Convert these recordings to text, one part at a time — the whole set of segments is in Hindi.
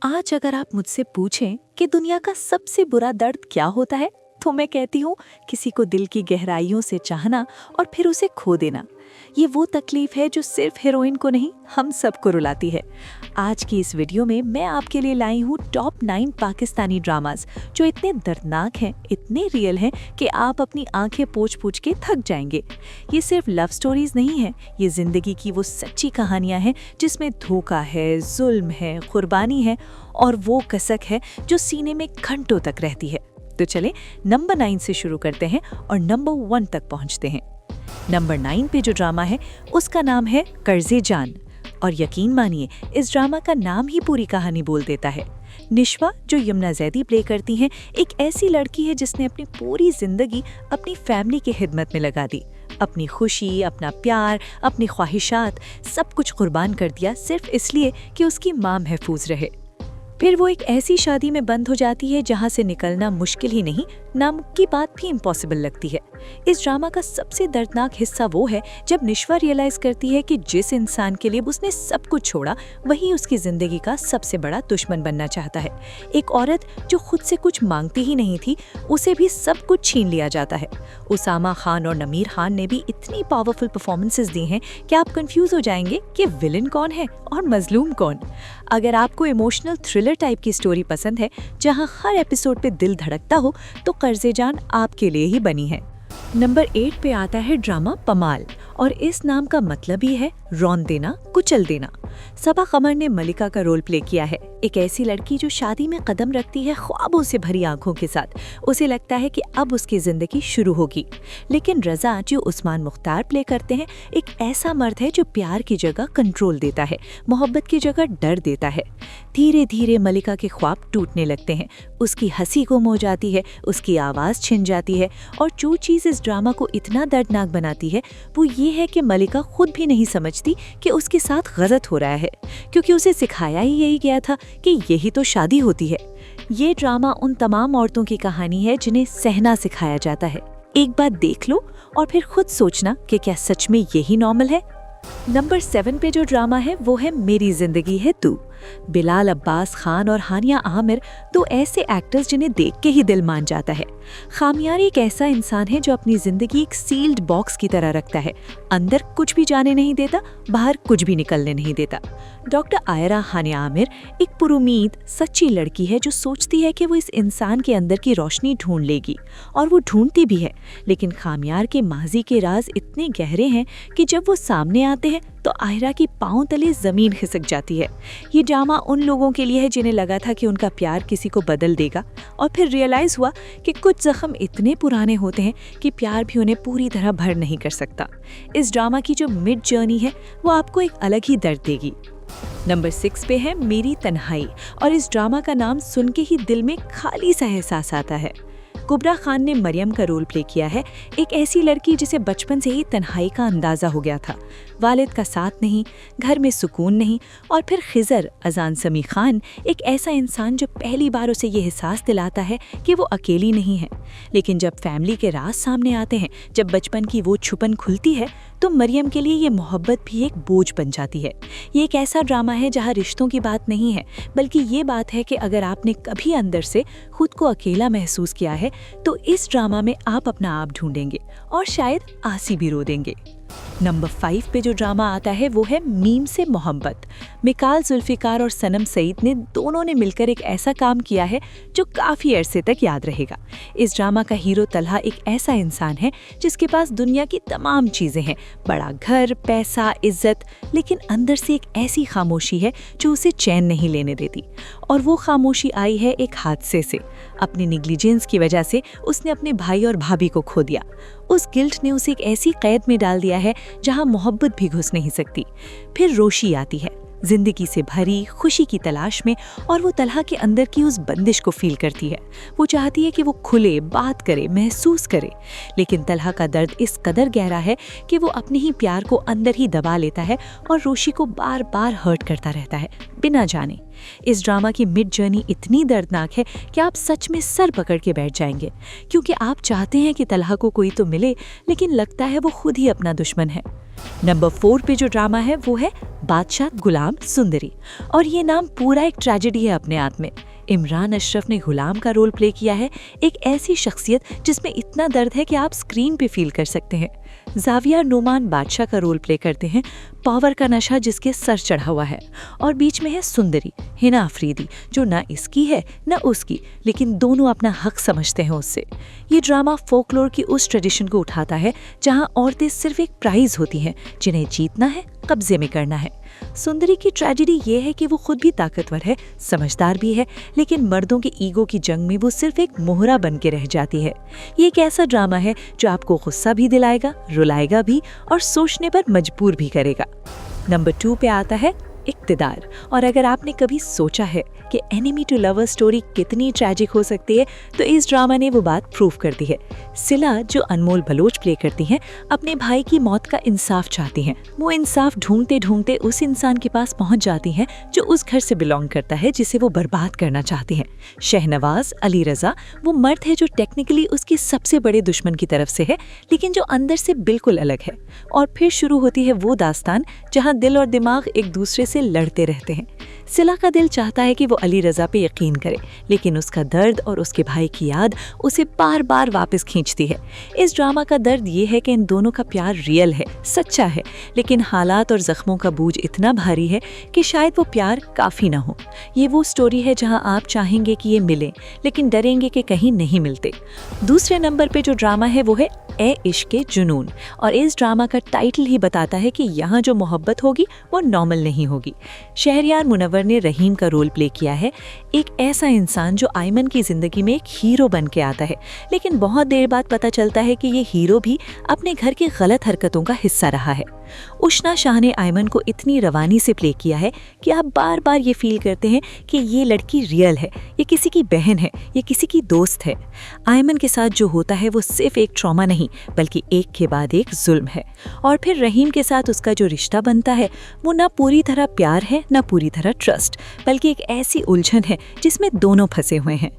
आज अगर आप मुझसे पूछें कि दुनिया का सबसे बुरा दर्द क्या होता है, तो मैं कहती हूँ किसी को दिल की गहराइयों से चाहना और फिर उसे खो देना। ये वो तकलीफ है जो सिर्फ हीरोइन को नहीं, हम सबको रुलाती है। आज की इस वीडियो में मैं आपके लिए लाई हूँ टॉप 9 पाकिस्तानी ड्रामास जो इतने दर्दनाक हैं, इतने रियल हैं कि आप अपनी आंखें पोंछ पोंछ के थक जाएंगे। ये सिर्फ लव स्टोरीज नहीं है, ये जिंदगी की वो सच्ची कहानियां हैं जिसमें धोखा है, जुल्म है, कुर्बानी है और वो कसक है जो सीने में घंटों तक रहती है। तो चले नंबर 9 से शुरू करते हैं और नंबर 1 तक पहुंचते हैं। नंबर 9 पे जो ड्रामा है उसका नाम है कर्ज़े जान। और यकीन मानिए, इस ड्रामा का नाम ही पूरी कहानी बोल देता है। निशवा, जो यमुना जैदी प्ले करती हैं, एक ऐसी लड़की है जिसने अपनी पूरी जिंदगी अपनी फैमिली की खिदमत में लगा दी। अपनी खुशी, अपना प्यार, अपनी ख्वाहिशात सब कुछ कुर्बान कर दिया सिर्फ इसलिए कि उसकी माँ महफूज रहे। फिर वो एक ऐसी शादी में बंद हो जाती है जहाँ से निकलना मुश्किल ही नहीं, नामुमकिन की बात भी इम्पॉसिबल लगती है। इस ड्रामा का सबसे दर्दनाक हिस्सा वो है जब निशवा रियलाइज करती है कि जिस इंसान के लिए उसने सब कुछ छोड़ा, वही उसकी जिंदगी का सबसे बड़ा दुश्मन बनना चाहता है। एक औरत जो खुद से कुछ मांगती ही नहीं थी, उसे भी सब कुछ छीन लिया जाता है। उसामा खान और नमीर खान ने भी इतनी पावरफुल परफॉर्मेंसेस दी हैं कि आप कंफ्यूज हो जाएंगे कि विलन कौन है और मजलूम कौन। अगर आपको इमोशनल थ्रिलर टाइप की स्टोरी पसंद है जहां हर एपिसोड पे दिल धड़कता हो, तो कर्ज़े जान आपके लिए ही बनी है। नंबर 8 पे आता है ड्रामा पमाल, और इस नाम का मतलब ही है रौंद देना, कुचल देना। सबा कमर ने मलिका का रोल प्ले किया है, एक ऐसी लड़की जो शादी में कदम रखती है ख्वाबों से भरी आंखों के साथ। उसे लगता है कि अब उसकी जिंदगी शुरू होगी, लेकिन रजा, जो उस्मान मुख्तार प्ले करते हैं, एक ऐसा मर्द है जो प्यार की जगह कंट्रोल देता है, मोहब्बत की जगह डर देता है। धीरे धीरे मलिका के ख्वाब टूटने लगते हैं, उसकी हंसी गुम हो जाती है, उसकी आवाज़ छिन जाती है। और जो चीज़ इस ड्रामा को इतना दर्दनाक बनाती है वो ये है कि मलिका खुद भी नहीं समझती कि उसके साथ गलत हो रहा है, क्योंकि उसे सिखाया ही यही गया था कि यही तो शादी होती है। ये ड्रामा उन तमाम औरतों की कहानी है जिन्हें सहना सिखाया जाता है। एक बार देख लो और फिर खुद सोचना कि क्या सच में यही नॉर्मल है। नंबर 7 पे जो ड्रामा है वो है मेरी जिंदगी है तू। बिलाल अब्बास खान और हानिया आमिर, दो ऐसे एक्टर्स जिन्हें देख के ही दिल मान जाता है। खामियार एक ऐसा इंसान है जो अपनी जिंदगी एक सील्ड बॉक्स की तरह रखता है, अंदर कुछ भी जाने नहीं देता, बाहर कुछ भी निकलने नहीं देता। डॉक्टर आयरा हानिया आमिर एक पुरुमीद सच्ची लड़की है जो सोचती है कि वो इस इंसान के अंदर की रोशनी ढूंढ लेगी, और वो ढूंढती भी है। लेकिन खामियार के माजी के राज इतने गहरे हैं कि जब वो सामने आते हैं तो आयरा की पांव तले जमीन खिसक जाती है। ये ड्रामा उन लोगों के लिए है जिन्हें लगा था कि उनका प्यार किसी को बदल देगा, और फिर रियलाइज हुआ कि कुछ जख्म इतने पुराने होते हैं कि प्यार भी उन्हें पूरी तरह भर नहीं कर सकता। इस ड्रामा की जो मिड जर्नी है वो आपको एक अलग ही दर्द देगी। नंबर 6 पे है मेरी तन्हाई, और इस ड्रामा का नाम सुन के ही दिल में खाली सा एहसास आता है। कुबरा खान ने मरियम का रोल प्ले किया है, एक ऐसी लड़की जिसे बचपन से ही तन्हाई का अंदाजा हो गया था। वालिद का साथ नहीं, घर में सुकून नहीं, और फिर खिजर अजान समी खान, एक ऐसा इंसान जो पहली बार उसे ये एहसास दिलाता है कि वो अकेली नहीं है। लेकिन जब फैमिली के राज सामने आते हैं, जब बचपन की वो छुपन खुलती है, तो मरियम के लिए ये मोहब्बत भी एक बोझ बन जाती है। ये एक ऐसा ड्रामा है जहाँ रिश्तों की बात नहीं है, बल्कि ये बात है कि अगर आपने कभी अंदर से खुद को अकेला महसूस किया है, तो इस ड्रामा में आप अपना आप ढूंढेंगे और शायद आंसी भी रो देंगे। नंबर 5 पे जो ड्रामा आता है वो है मीम से मोहब्बत। मिकाल जुल्फिकार और सनम सईद ने दोनों ने मिलकर एक ऐसा काम किया है जो काफ़ी अरसे तक याद रहेगा। इस ड्रामा का हीरो तलहा एक ऐसा इंसान है जिसके पास दुनिया की तमाम चीज़ें हैं, बड़ा घर, पैसा, इज्जत, लेकिन अंदर से एक ऐसी खामोशी है जो उसे चैन नहीं लेने देती। और वो खामोशी आई है एक हादसे से। अपनी निग्लिजेंस की वजह से उसने अपने भाई और भाभी को खो दिया। उस गिल्ट ने उसे एक ऐसी कैद में डाल दिया है जहां मोहब्बत भी घुस नहीं सकती। फिर रोशी आती है, जिंदगी से भरी खुशी की तलाश में, और वो तलहा के अंदर की उस बंदिश को फील करती है। वो चाहती है कि वो खुले, बात करे, महसूस करे, लेकिन तलहा का दर्द इस कदर गहरा है कि वो अपने ही प्यार को अंदर ही दबा लेता है और रोशी को बार बार हर्ट करता रहता है बिना जाने। इस ड्रामा की मिड जर्नी इतनी दर्दनाक है कि आप सच में सर पकड़ के बैठ जाएंगे, क्योंकि आप चाहते हैं कि तलहा को कोई तो मिले, लेकिन लगता है वो खुद ही अपना दुश्मन है। नंबर 4 पे जो ड्रामा है वो है बादशाह गुलाम सुंदरी, और ये नाम पूरा एक ट्रेजेडी है अपने आप में। इमरान अशरफ ने गुलाम का रोल प्ले किया है, एक ऐसी शख्सियत जिसमें इतना दर्द है कि आप स्क्रीन पे फील कर सकते हैं। जाविया नोमान बादशाह का रोल प्ले करते हैं, पावर का नशा जिसके सर चढ़ा हुआ है। और बीच में है सुंदरी हिना अफरीदी, जो ना इसकी है ना उसकी, लेकिन दोनों अपना हक समझते हैं उससे। ये ड्रामा फोकलोर की उस ट्रेडिशन को उठाता है जहां औरतें सिर्फ एक प्राइज होती हैं जिन्हें जीतना है, कब्जे में करना है। सुंदरी की ट्रेजेडी ये है कि वो खुद भी ताकतवर है, समझदार भी है, लेकिन मर्दों के ईगो की जंग में वो सिर्फ एक मोहरा बन के रह जाती है। ये एक ऐसा ड्रामा है जो आपको गुस्सा भी दिलाएगा, रुलाएगा भी और सोचने पर मजबूर भी करेगा। नंबर 2 पे आता है इक्तिदार। और अगर आपने कभी सोचा है कि एनिमी टू लवर स्टोरी कितनी ट्रैजिक हो सकती है, तो इस ड्रामा ने वो बात प्रूव कर दी है। सिला, जो अनमोल बलोच प्ले करती हैं, अपने भाई की मौत का इंसाफ चाहती हैं। वो इंसाफ ढूंढते ढूंढते उस इंसान के पास पहुंच जाती हैं जो उस घर से बिलोंग करता है जिसे वो बर्बाद करना चाहती हैं। शहनवाज अली रजा वो मर्द है जो टेक्निकली उसके सबसे बड़े दुश्मन की तरफ से है, लेकिन जो अंदर से बिल्कुल अलग है। और फिर शुरू होती है वो दास्तान जहाँ दिल और दिमाग एक दूसरे से लड़ते रहते हैं। सिला का दिल चाहता है कि वो अली रजा पे यकीन करे, लेकिन उसका दर्द और उसके भाई की याद उसे बार बार वापस खींचती है। इस ड्रामा का दर्द ये है कि इन दोनों का प्यार रियल है, सच्चा है, लेकिन हालात और जख्मों का बोझ इतना भारी है कि शायद वो प्यार काफी ना हो। ये वो स्टोरी है जहां आप चाहेंगे कि ये मिले, लेकिन डरेंगे कि कहीं नहीं मिलते। दूसरे नंबर पे जो ड्रामा है वो है ए इश्क जुनून, और इस ड्रामा का टाइटल ही बताता है कि यहाँ जो मोहब्बत होगी वो नॉर्मल नहीं होगी। शहरयार मुनव्वर ने रहीम का रोल प्ले किया है, एक ऐसा इंसान जो आयमन की जिंदगी में एक हीरो बन के आता है, लेकिन बहुत देर बाद पता चलता है कि ये हीरो भी अपने घर की गलत हरकतों का हिस्सा रहा है। उशना शाह ने आयमन को इतनी रवानी से प्ले किया है कि आप बार बार ये फील करते हैं कि ये लड़की रियल है, ये किसी की बहन है, ये किसी की दोस्त है। आयमन के साथ जो होता है वो सिर्फ एक ट्रॉमा नहीं, बल्कि एक के बाद एक जुल्म है। और फिर रहीम के साथ उसका जो रिश्ता बनता है वो ना पूरी तरह प्यार है, ना पूरी तरह ट्रस्ट, बल्कि एक ऐसी उलझन है जिसमें दोनों फंसे हुए हैं।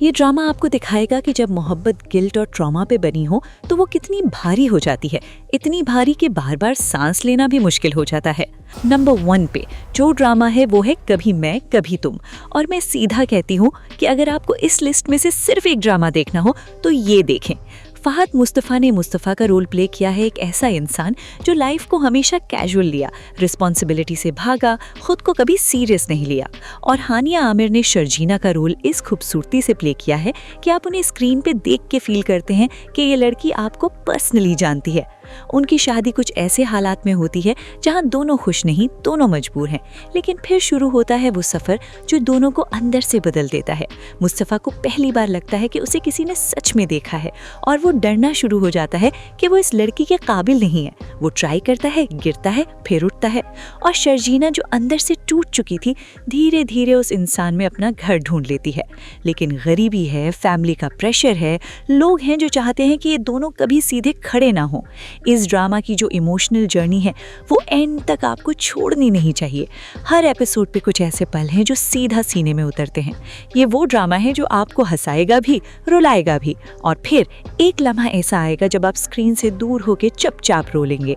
ये ड्रामा आपको दिखाएगा कि जब मोहब्बत गिल्ट और ट्रॉमा पे बनी हो तो वो कितनी भारी हो जाती है, इतनी भारी कि बार बार सांस लेना भी मुश्किल हो जाता है। नंबर 1 पे जो ड्रामा है वो है कभी मैं कभी तुम, और मैं सीधा कहती हूँ कि अगर आपको इस लिस्ट में से सिर्फ एक ड्रामा देखना हो तो ये देखें। फहद मुस्तफ़ा ने मुस्तफ़ा का रोल प्ले किया है, एक ऐसा इंसान जो लाइफ को हमेशा कैजुअल लिया, रिस्पॉन्सिबिलिटी से भागा, खुद को कभी सीरियस नहीं लिया। और हानिया आमिर ने शर्जीना का रोल इस खूबसूरती से प्ले किया है कि आप उन्हें स्क्रीन पे देख के फील करते हैं कि ये लड़की आपको पर्सनली जानती है। उनकी शादी कुछ ऐसे हालात में होती है जहां दोनों खुश नहीं, दोनों मजबूर हैं, लेकिन फिर शुरू होता है वो सफ़र जो दोनों को अंदर से बदल देता है। मुस्तफ़ा को पहली बार लगता है कि उसे किसी ने सच में देखा है, और वो डरना शुरू हो जाता है कि वो इस लड़की के काबिल नहीं है। वो ट्राई करता है, गिरता है, फिर उठता है। और शर्जीना जो अंदर से टूट चुकी थी, धीरे धीरे उस इंसान में अपना घर ढूंढ लेती है। लेकिन गरीबी है, फैमिली का प्रेशर है, लोग हैं जो चाहते हैं कि ये दोनों कभी सीधे खड़े ना हों। इस ड्रामा की जो इमोशनल जर्नी है वो एंड तक आपको छोड़नी नहीं चाहिए। हर एपिसोड पे कुछ ऐसे पल हैं जो सीधा सीने में उतरते हैं। ये वो ड्रामा है जो आपको हंसाएगा भी, रुलाएगा भी, और फिर एक लम्हा ऐसा आएगा जब आप स्क्रीन से दूर होकर चुपचाप रो लेंगे।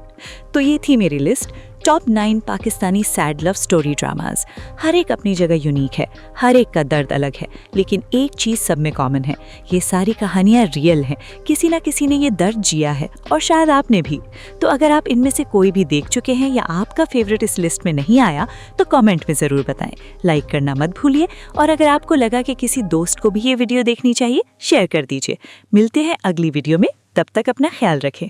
तो ये थी मेरी list top 9 Pakistani sad love story dramas. हर एक अपनी जगह यूनिक है, हर एक का दर्द अलग है, लेकिन एक चीज़ सब में कॉमन है, ये सारी कहानियाँ रियल हैं। किसी ना किसी ने ये दर्द जिया है, और शायद आपने भी। तो अगर आप इनमें से कोई भी देख चुके हैं या आपका फेवरेट इस लिस्ट में नहीं आया तो कमेंट में ज़रूर बताएं। लाइक करना मत भूलिए, और अगर आपको लगा कि किसी दोस्त को भी ये वीडियो देखनी चाहिए, शेयर कर दीजिए। मिलते हैं अगली वीडियो में, तब तक अपना ख्याल रखें।